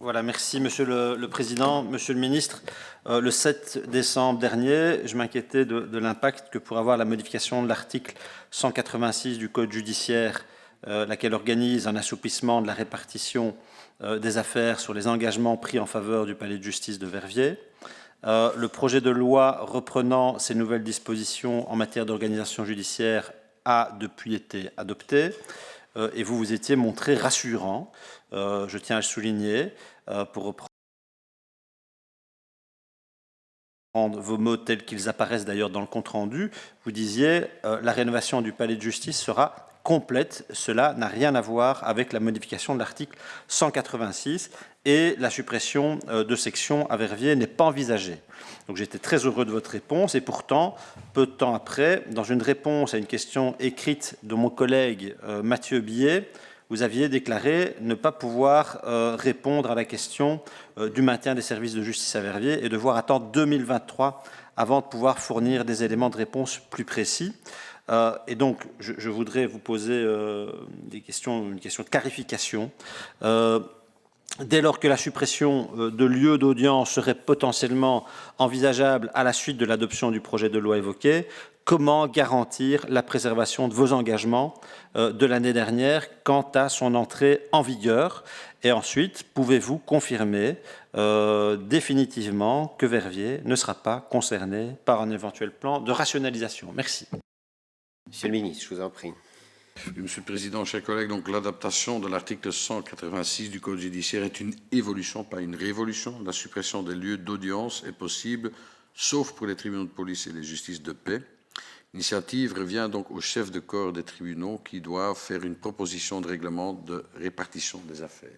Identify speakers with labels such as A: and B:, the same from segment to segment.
A: Voilà, merci Monsieur le Président. Monsieur le Ministre, le 7 décembre dernier, je m'inquiétais de l'impact que pourrait avoir la modification de l'article 186 du Code judiciaire, laquelle organise un assouplissement de la répartition des affaires sur les engagements pris en faveur du palais de justice de Verviers. Le projet de loi reprenant ces nouvelles dispositions en matière d'organisation judiciaire a depuis été adopté et vous vous étiez montré rassurant, je tiens à le souligner, pour reprendre vos mots tels qu'ils apparaissent d'ailleurs dans le compte-rendu, vous disiez la rénovation du palais de justice sera complète. Cela n'a rien à voir avec la modification de l'article 186 et la suppression de sections à Verviers n'est pas envisagée. Donc j'étais très heureux de votre réponse et pourtant, peu de temps après, dans une réponse à une question écrite de mon collègue Mathieu Billet, vous aviez déclaré ne pas pouvoir répondre à la question du maintien des services de justice à Verviers et devoir attendre 2023 avant de pouvoir fournir des éléments de réponse plus précis. Et donc, je voudrais vous poser une question de clarification. Dès lors que la suppression de lieux d'audience serait potentiellement envisageable à la suite de l'adoption du projet de loi évoqué, comment garantir la préservation de vos engagements de l'année dernière quant à son entrée en vigueur? Et ensuite, pouvez-vous confirmer définitivement que Verviers ne sera pas concerné par un éventuel plan de rationalisation? Merci.
B: Monsieur le ministre, je vous en prie.
C: Monsieur le Président, chers collègues, donc l'adaptation de l'article 186 du Code judiciaire est une évolution, pas une révolution. La suppression des lieux d'audience est possible, sauf pour les tribunaux de police et les justices de paix. L'initiative revient donc aux chefs de corps des tribunaux qui doivent faire une proposition de règlement de répartition des affaires.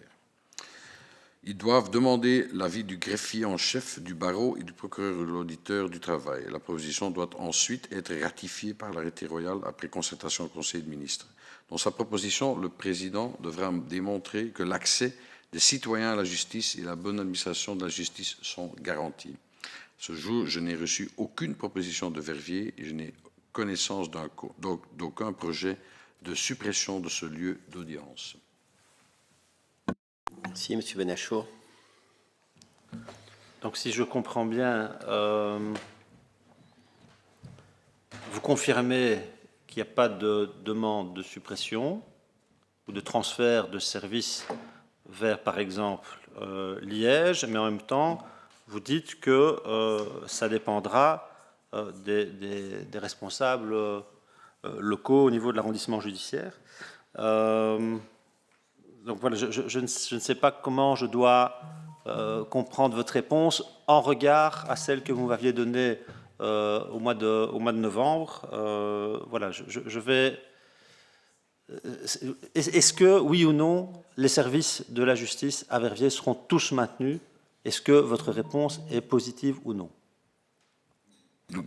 C: Ils doivent demander l'avis du greffier en chef, du barreau et du procureur ou de l'auditeur du travail. La proposition doit ensuite être ratifiée par l'arrêté royal après concertation au Conseil des ministres. Dans sa proposition, le président devra démontrer que l'accès des citoyens à la justice et la bonne administration de la justice sont garantis. Ce jour, je n'ai reçu aucune proposition de Verviers et je n'ai connaissance d'aucun projet de suppression de ce lieu d'audience.
B: Merci, Monsieur Benachour.
A: Donc, si je comprends bien, vous confirmez qu'il n'y a pas de demande de suppression ou de transfert de services vers, par exemple, Liège, mais en même temps, vous dites que ça dépendra des responsables locaux au niveau de l'arrondissement judiciaire. Donc voilà, je ne sais pas comment je dois comprendre votre réponse en regard à celle que vous m'aviez donnée au mois de novembre. Voilà, je vais... Est-ce que, oui ou non, les services de la justice à Verviers seront tous maintenus? Est-ce que votre réponse est positive ou non?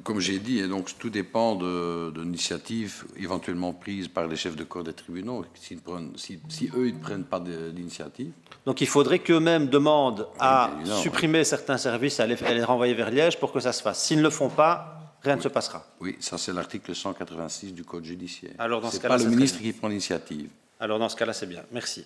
C: Comme j'ai dit, donc, tout dépend de l'initiative éventuellement prise par les chefs de corps des tribunaux. Si eux, ils ne prennent pas d'initiative.
A: Donc il faudrait qu'eux-mêmes demandent à supprimer certains services, à les renvoyer vers Liège pour que ça se fasse. S'ils ne le font pas, rien ne se passera.
C: Oui, ça c'est l'article 186 du Code judiciaire.
A: Alors dans ce
C: c'est
A: cas-là,
C: pas le ministre qui prend l'initiative.
A: Alors dans ce cas-là, c'est bien. Merci.